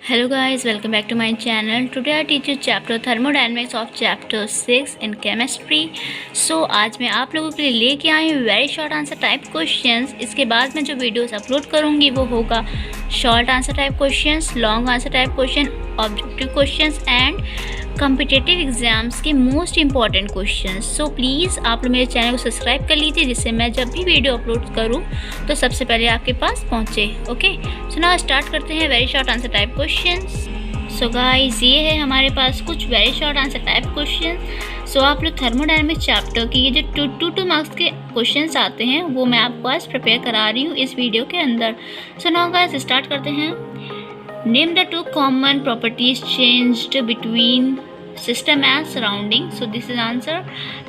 Hello guys, welcome back to my channel. Today I teach you chapter thermodynamics of chapter 6 in chemistry. So आज मैं आप लोगों के लिए लेके आई हूँ very short answer type questions. इसके बाद मैं जो वीडियोस अपलोड करूँगी वो होगा short answer type questions, long answer type question, objective questions and competitive exams के most important questions. So please आप लोग मेरे चैनल को सब्सक्राइब कर लीजिए जिससे मैं जब भी वीडियो अपलोड करूँ तो सबसे पहले आपके पास पहुँचे. ओके, सो नाउ स्टार्ट करते हैं very short answer type questions. So guys, ये है हमारे पास कुछ very short answer type question. So आप लोग थर्मोडायनेमिक्स चैप्टर की ये जो टू मार्क्स के क्वेश्चंस आते हैं वो मैं आपको आज प्रिपेयर करा रही हूँ इस वीडियो के अंदर. सो नाउ गाइस स्टार्ट करते हैं. Name the two common properties changed between system and surrounding. So this is answer.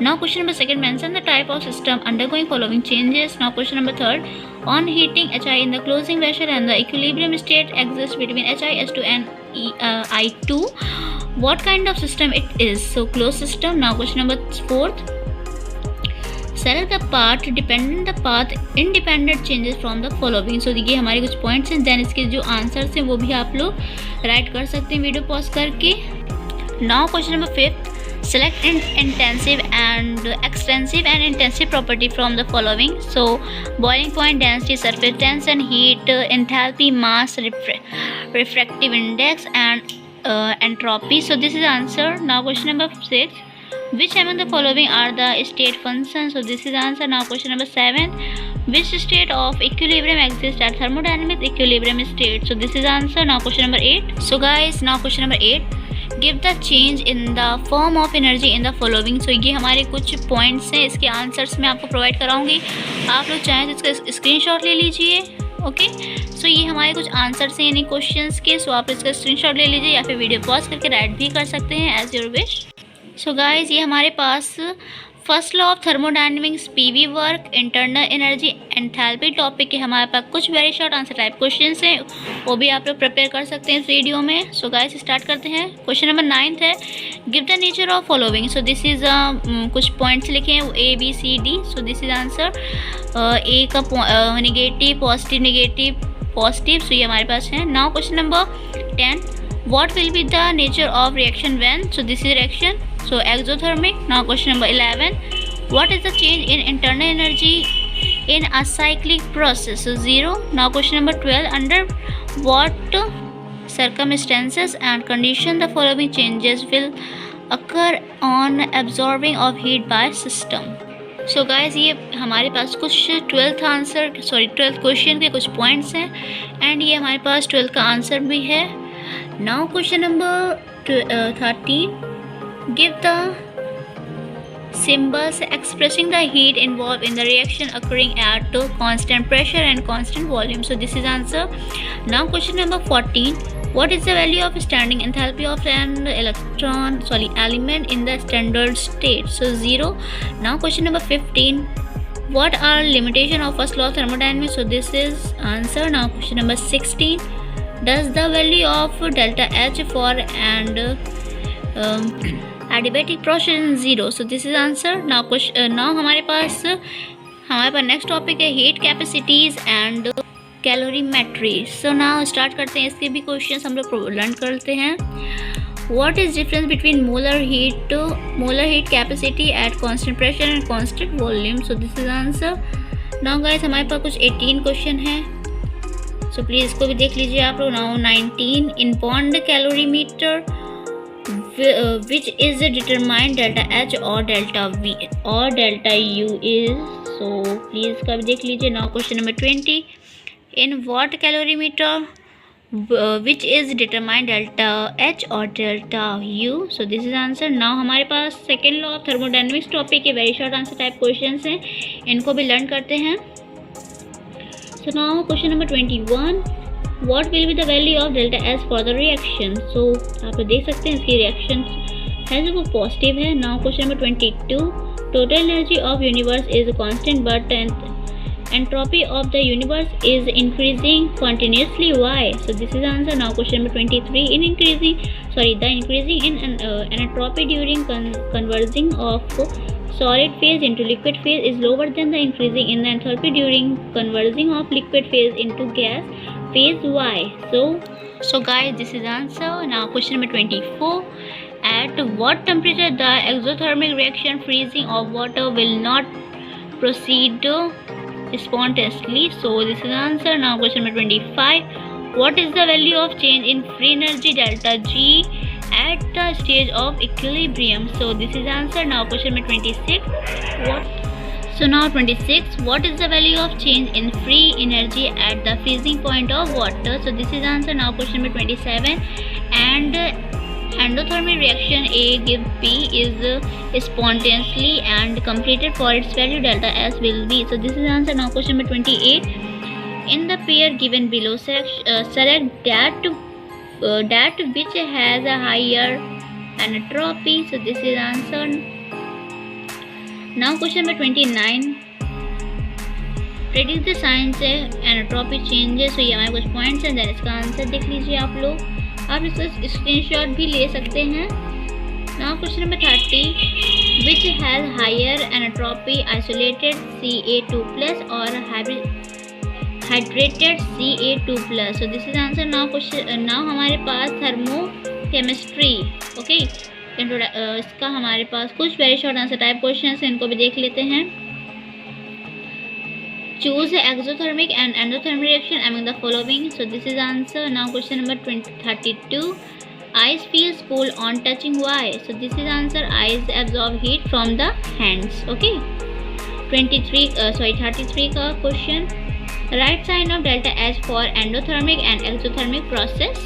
Now question number second, mention the type of system undergoing following changes. Now question number third, on heating HI in the closing vessel and the equilibrium state exists between HI, H2 and I2. What kind of system it is? So closed system. Now question number fourth, select the path independent changes from the following. So ये हमारे कुछ points हैं. Then इसके जो answers हैं वो भी आप लोग राइट कर सकते हैं वीडियो पॉज करके. Now question number fifth, select intensive and extensive and intensive property from the following. So boiling point, density, surface tension, heat, enthalpy, mass, refractive index and entropy. So this is answer. Now question number 6, which among the following are the state functions? So this is answer. Now question number 7, which state of equilibrium exists at thermodynamic equilibrium state? So this is answer. Now question number 8. So guys, now question number 8, give the change in the form of energy in the following. So ये हमारे कुछ points हैं. इसके answers मैं आपको provide कराऊंगी. आप लोग चाहें तो इसका स्क्रीनशॉट ले लीजिए. ओके, सो ये हमारे कुछ आंसर्स हैं यानी क्वेश्चंस के. सो आप इसका स्क्रीनशॉट ले लीजिए या फिर वीडियो पॉज करके राइट भी कर सकते हैं as your wish. So guys, ये हमारे पास first law of thermodynamics, P V work, internal energy, enthalpy topic के हमारे पास कुछ very short answer type questions हैं. वो भी आप लोग प्रिपेयर कर सकते हैं इस वीडियो में. सो गाइज स्टार्ट करते हैं. क्वेश्चन नंबर 9 है, give the nature of following. So this is कुछ पॉइंट्स लिखे हैं A B C D. So this is answer. A का negative, positive, negative, positive. So ये हमारे पास है. Now question number 10, what will be the nature of reaction when? So this is reaction. So exothermic. Now question number 11, what is the change in internal energy in a cyclic process? So 0. Now question number 12, under what circumstances and conditions the following changes will occur on absorbing of heat by system? So guys, ये हमारे पास कुछ 12th question के कुछ points हैं and ये हमारे पास 12th का आंसर भी है. Now question number 13, give the symbols expressing the heat involved in the reaction occurring at constant pressure and constant volume. So this is answer. Now question number 14, what is the value of standing enthalpy of an element in the standard state? So 0. Now question number 15, what are limitation of first law of thermodynamics? So this is answer. Now question number 16, does the value of delta H for and adiabatic process 0. So this is answer. Now now हमारे पास next topic है heat capacities and calorimetry. So now start करते हैं. इसके भी questions हम लोग learn करते हैं. What is difference between molar heat capacity at constant pressure and constant volume? So this is answer. Now guys, हमारे पास कुछ 18 क्वेश्चन हैं. सो प्लीज़ इसको भी देख लीजिए आप लोग. Now 19, in pond calorimeter which is determined delta H or delta V or delta U is. So please का भी देख लीजिए. Now question number 20, in what calorimeter which is determined delta H or delta U? So this is answer. Now हमारे पास second law of thermodynamics topic के very short answer type questions हैं. इनको भी लर्न करते हैं. So now question number 21, what will be the value of delta S for the reaction? So आप लोग देख सकते हैं इसकी रिएक्शन है जो वो पॉजिटिव है. Now question number 22, total energy of universe is constant but entropy of the universe is increasing continuously. Why? So this is answer. Now question number 23, the increasing in entropy during conversion of solid phase into liquid phase is lower than the increasing in the enthalpy during conversion of liquid phase into gas phase. Why? So So guys, this is answer. Now question number 24. At what temperature the exothermic reaction freezing of water will not proceed spontaneously? So this is answer. Now question number 25. What is the value of change in free energy delta G at the stage of equilibrium? So this is answer. Now question number 26. Now 26. What is the value of change in free energy at the freezing point of water? So this is answer. Now question number 27. And endothermic reaction A give B is spontaneously and completed for its value delta S will be. So this is answer. Now question number 28. In the pair given below, select that which has a higher entropy. So this is answer. Now question number 29. Predict the signs entropy changes. So ये हमारे कुछ points हैं, then इसका answer देख लीजिए आप लोग। आप इसका स्क्रीनशॉट भी ले सकते हैं। Now question number 30. Which has higher entropy, isolated Ca2+ और hydrated Ca2+? So this is answer. Now हमारे पास थर्मोकेमिस्ट्री, ओके, इसका हमारे पास कुछ very short answer type question हैं, इनको भी देख लेते हैं। Choose exothermic and endothermic reaction among the following. So this is answer. Now question number 32. Ice feels cool on touching. Why? So this is answer. Ice absorb heat from the hands. Okay. 33 का question. Right sign of delta H for endothermic and exothermic process.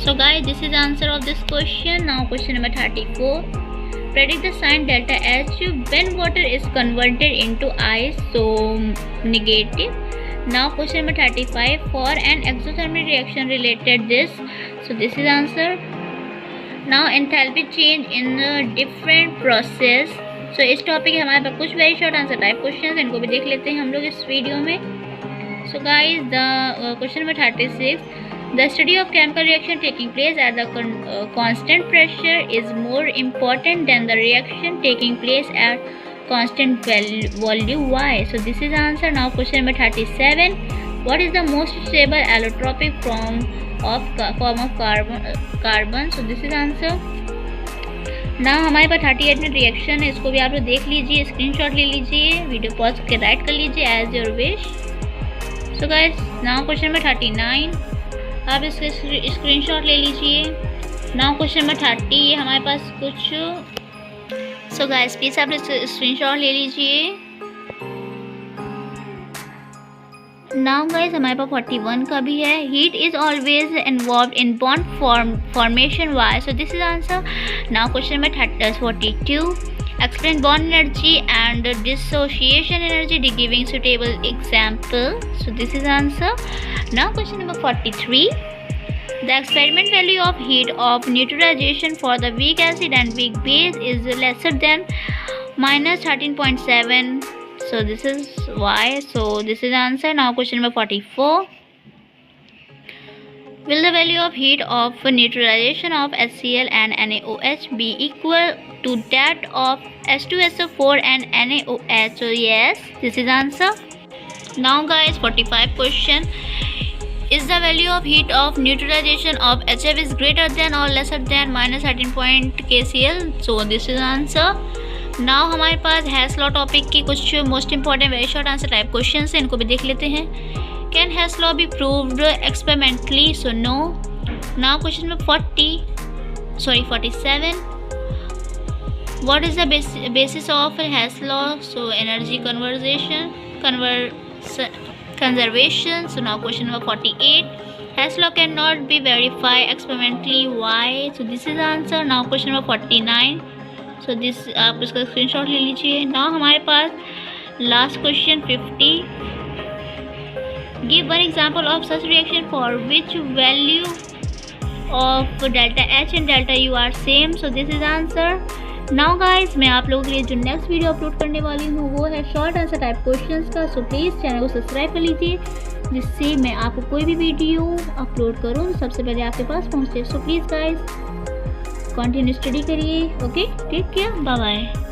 So guys, this is answer of this question. Now question number 34. Predict the sign delta H when water is converted into ice. So negative. Now question number 35. For an exothermic reaction related this. So this is answer. Now enthalpy change in a different process. So इस topic हमारे पास कुछ very short answer type question हैं, इनको भी देख लेते हैं हम लोग इस वीडियो में। So guys, the question number 36. The study of chemical reaction taking place at the constant pressure is more important than the reaction taking place at constant volume. Why? So this is answer. Now question number 37. What is the most stable allotropic form of carbon? So this is answer. Now हमारे पास 38 में reaction है, इसको भी आप लोग देख लीजिए, screenshot ले लीजिए, वीडियो पॉज करके राइट कर लीजिए as your wish. So guys, now question number 39, आप इसके स्क्रीनशॉट ले लीजिए। नाउ क्वेश्चन नंबर 30, ये हमारे पास कुछ। सो गाइस प्लीज़ आप स्क्रीनशॉट ले लीजिए। नाउ गाइस हमारे पास 41 का भी है। Heat is always involve in bond formation. Why? So this is answer. Now question number 42, explain bond energy and dissociation energy giving suitable example. So this is answer. Now question number 43, the experiment value of heat of neutralization for the weak acid and weak base is lesser than -13.7. So this is why. So this is answer. Now question number 44, will the value of heat of neutralization of HCl and NaOH be equal to that of H2SO4 and NaOH? So yes, this is answer. Now guys, 45 question, is the value of heat of neutralization of HF is greater than or lesser than -13 kcal? So this is answer. Now हमारे पास hash law topic की कुछ most important very short answer type question हैं, इनको भी देख लेते हैं। Can Hess law be proved experimentally? So no. Now question number 47. What is the basis of Hess law? So energy conservation. So now question number 48. Hess law cannot be verified experimentally. Why? So this is answer. Now question number 49. So this आप इसका screenshot ले लीजिए। Now हमारे पास last question 50. Give one example of such reaction for which value of delta H and delta U are same. So this is answer. Now guys, मैं आप लोगों के लिए जो नेक्स्ट वीडियो अपलोड करने वाली हूँ वो है शॉर्ट आंसर टाइप क्वेश्चंस का। सो प्लीज़ चैनल को सब्सक्राइब कर लीजिए, जिससे मैं आपको कोई भी वीडियो अपलोड करूँ सबसे पहले आपके पास पहुँचे। So please guys continue study करिए। Okay, take care, bye bye.